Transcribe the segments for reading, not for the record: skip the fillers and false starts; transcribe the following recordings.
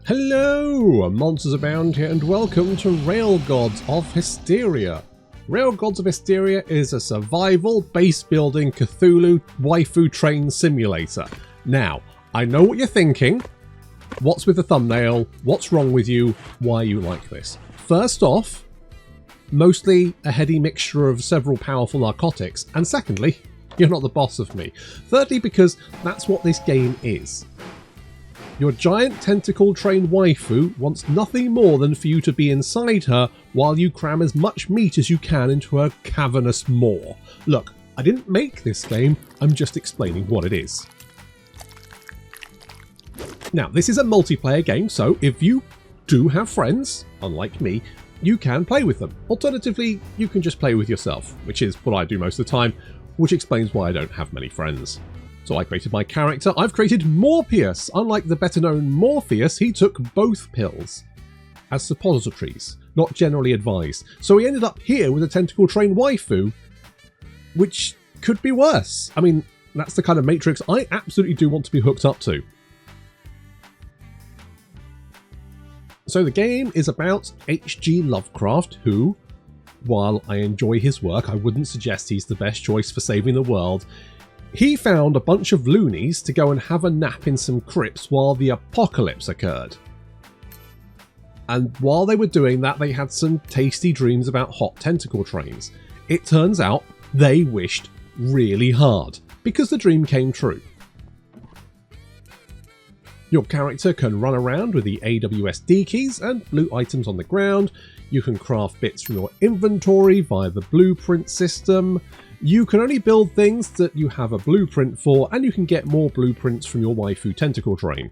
Hello, Monsters Abound here, and welcome to Railgods of Hysterra. Railgods of Hysterra is a survival, base-building Cthulhu waifu train simulator. Now, I know what you're thinking. What's with the thumbnail? What's wrong with you? Why you like this? First off, mostly a heady mixture of several powerful narcotics, and secondly, you're not the boss of me. Thirdly, because that's what this game is. Your giant tentacle train waifu wants nothing more than for you to be inside her while you cram as much meat as you can into her cavernous maw. Look, I didn't make this game, I'm just explaining what it is. Now, this is a multiplayer game, so if you do have friends, unlike me, you can play with them. Alternatively, you can just play with yourself, which is what I do most of the time, which explains why I don't have many friends. So I created my character. I've created Morpheus. Unlike the better-known Morpheus, he took both pills as suppositories, not generally advised. So he ended up here with a tentacle train waifu, which could be worse. I mean, that's the kind of matrix I absolutely do want to be hooked up to. So the game is about H.G. Lovecraft, who, while I enjoy his work, I wouldn't suggest he's the best choice for saving the world. He found a bunch of loonies to go and have a nap in some crypts while the apocalypse occurred. And while they were doing that, they had some tasty dreams about hot tentacle trains. It turns out they wished really hard, because the dream came true. Your character can run around with the AWSD keys and loot items on the ground. You can craft bits from your inventory via the blueprint system. You can only build things that you have a blueprint for, and you can get more blueprints from your waifu tentacle train.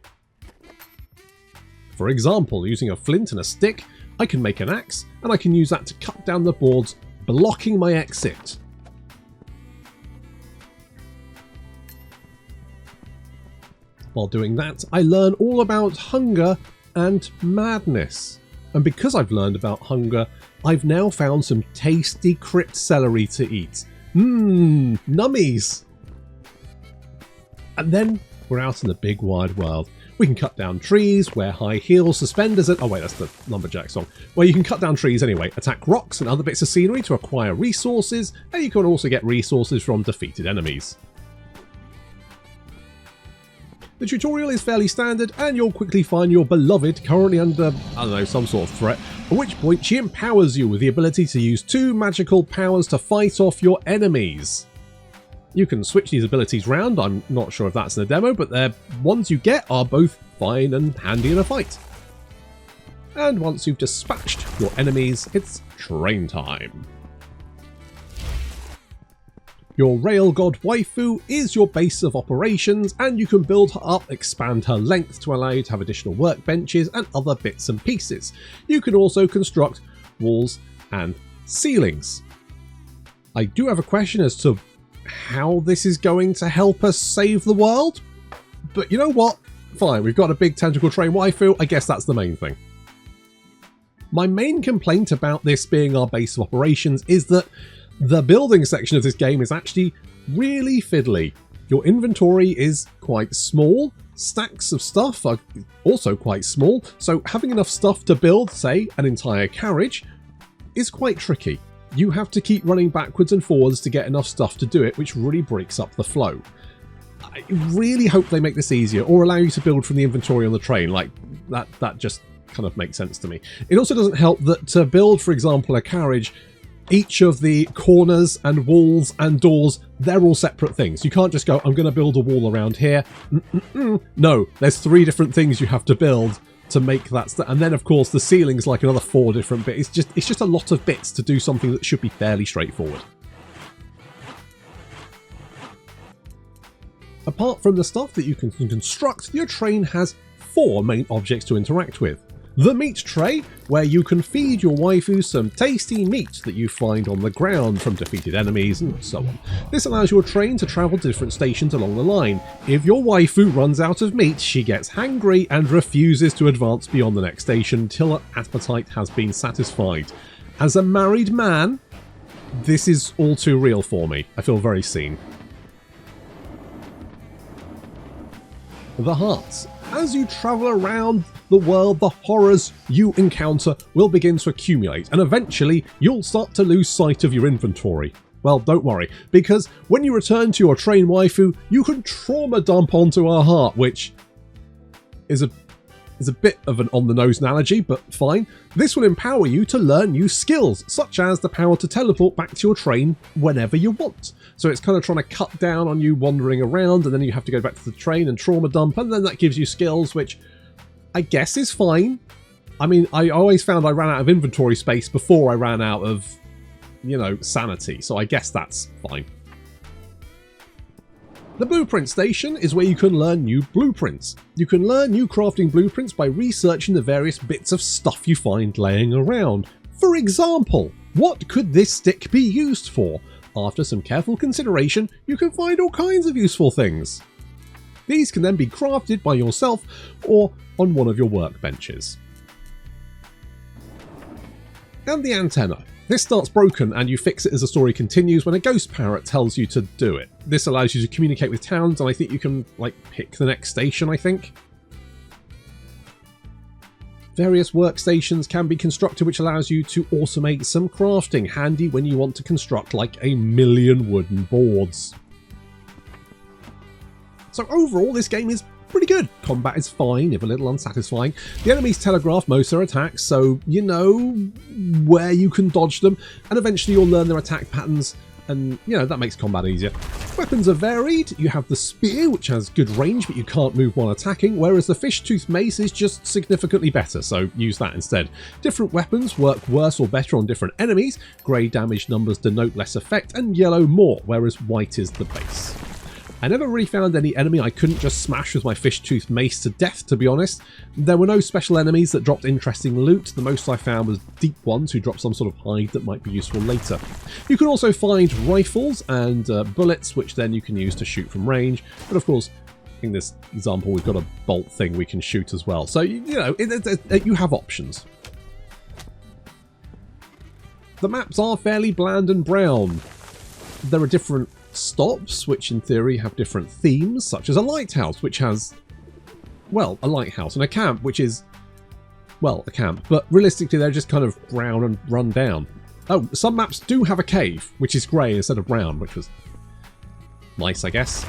For example, using a flint and a stick, I can make an axe, and I can use that to cut down the boards, blocking my exit. While doing that, I learn all about hunger and madness. And because I've learned about hunger, I've now found some tasty crypt celery to eat. Nummies! And then we're out in the big wide world. We can cut down trees, wear high heels, suspenders, and... oh wait, that's the Lumberjack song. Well, you can cut down trees anyway, attack rocks and other bits of scenery to acquire resources, and you can also get resources from defeated enemies. The tutorial is fairly standard, and you'll quickly find your beloved currently under, I don't know, some sort of threat, at which point she empowers you with the ability to use 2 magical powers to fight off your enemies. You can switch these abilities round. I'm not sure if that's in the demo, but the ones you get are both fine and handy in a fight. And once you've dispatched your enemies, it's train time. Your Railgod waifu is your base of operations, and you can build her up, expand her length to allow you to have additional workbenches and other bits and pieces. You can also construct walls and ceilings. I do have a question as to how this is going to help us save the world, but you know what? Fine, we've got a big tentacle train waifu, I guess that's the main thing. My main complaint about this being our base of operations is that the building section of this game is actually really fiddly. Your inventory is quite small, stacks of stuff are also quite small, so having enough stuff to build, say, an entire carriage is quite tricky. You have to keep running backwards and forwards to get enough stuff to do it, which really breaks up the flow. I really hope they make this easier, or allow you to build from the inventory on the train. Like, that just kind of makes sense to me. It also doesn't help that to build, for example, a carriage, each of the corners and walls and doors, they're all separate things. You can't just go, I'm going to build a wall around here. No, there's 3 different things you have to build to make that. And then, of course, the ceiling's like another 4 different bits. It's just a lot of bits to do something that should be fairly straightforward. Apart from the stuff that you can construct, your train has 4 main objects to interact with. The meat tray, where you can feed your waifu some tasty meat that you find on the ground from defeated enemies and so on. This allows your train to travel to different stations along the line. If your waifu runs out of meat, she gets hangry and refuses to advance beyond the next station until her appetite has been satisfied. As a married man, this is all too real for me. I feel very seen. The hearts. As you travel around the world, the horrors you encounter will begin to accumulate, and eventually you'll start to lose sight of your inventory. Well, don't worry, because when you return to your train waifu, you can trauma dump onto her heart, which is a bit of an on-the-nose analogy, but fine. This will empower you to learn new skills, such as the power to teleport back to your train whenever you want. So it's kind of trying to cut down on you wandering around, and then you have to go back to the train and trauma dump, and then that gives you skills, which I guess is fine. I mean, I always found I ran out of inventory space before I ran out of, you know, sanity, so I guess that's fine. The Blueprint Station is where you can learn new blueprints. You can learn new crafting blueprints by researching the various bits of stuff you find laying around. For example, what could this stick be used for? After some careful consideration, you can find all kinds of useful things. These can then be crafted by yourself or on one of your workbenches. And the antenna. This starts broken and you fix it as the story continues when a ghost parrot tells you to do it. This allows you to communicate with towns, and I think you can, like, pick the next station, I think. Various workstations can be constructed, which allows you to automate some crafting, handy when you want to construct like 1,000,000 wooden boards. So overall, this game is pretty good. Combat is fine, if a little unsatisfying. The enemies telegraph most of their attacks, so you know where you can dodge them, and eventually you'll learn their attack patterns, and you know, that makes combat easier. Weapons are varied. You have the spear, which has good range, but you can't move while attacking, whereas the fish-tooth mace is just significantly better, so use that instead. Different weapons work worse or better on different enemies. Grey damage numbers denote less effect, and yellow more, whereas white is the base. I never really found any enemy I couldn't just smash with my fish-tooth mace to death, to be honest. There were no special enemies that dropped interesting loot. The most I found was deep ones who dropped some sort of hide that might be useful later. You can also find rifles and bullets, which then you can use to shoot from range. But of course, in this example, we've got a bolt thing we can shoot as well. So, you know, you have options. The maps are fairly bland and brown. There are different stops, which in theory have different themes, such as a lighthouse, which has, well, a lighthouse, and a camp, which is, well, a camp, but realistically they're just kind of brown and run down. Oh, some maps do have a cave, which is grey instead of brown, which was nice, I guess.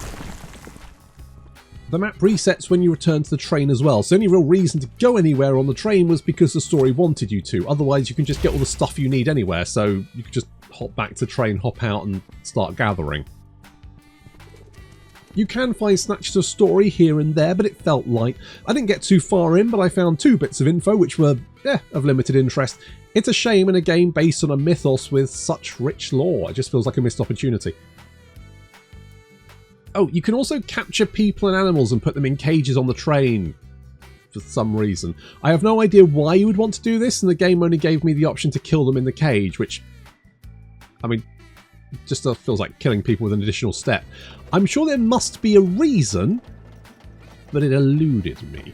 The map resets when you return to the train as well, so the only real reason to go anywhere on the train was because the story wanted you to. Otherwise you can just get all the stuff you need anywhere, so you can just hop back to the train, hop out and start gathering. You can find snatches of story here and there, but it felt light. I didn't get too far in, but I found 2 bits of info which were, of limited interest. It's a shame in a game based on a mythos with such rich lore. It just feels like a missed opportunity. Oh, you can also capture people and animals and put them in cages on the train for some reason. I have no idea why you would want to do this, and the game only gave me the option to kill them in the cage, which, I mean, just feels like killing people with an additional step. I'm sure there must be a reason, but it eluded me.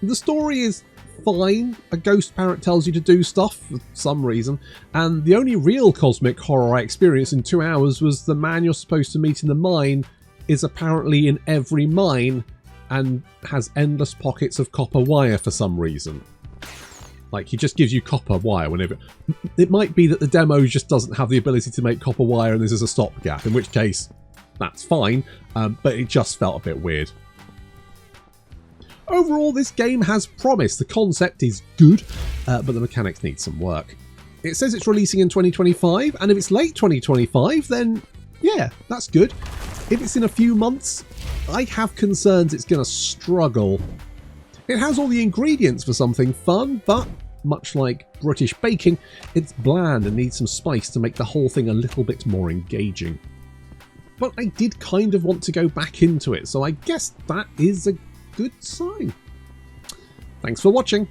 The story is fine. A ghost parrot tells you to do stuff for some reason, and the only real cosmic horror I experienced in 2 hours was the man you're supposed to meet in the mine is apparently in every mine and has endless pockets of copper wire for some reason. Like, he just gives you copper wire whenever... It might be that the demo just doesn't have the ability to make copper wire and this is a stopgap, in which case, that's fine, but it just felt a bit weird. Overall, this game has promise. The concept is good, but the mechanics need some work. It says it's releasing in 2025, and if it's late 2025, then yeah, that's good. If it's in a few months, I have concerns it's going to struggle. It has all the ingredients for something fun, but much like British baking, it's bland and needs some spice to make the whole thing a little bit more engaging. But I did kind of want to go back into it, so I guess that is a good sign. Thanks for watching.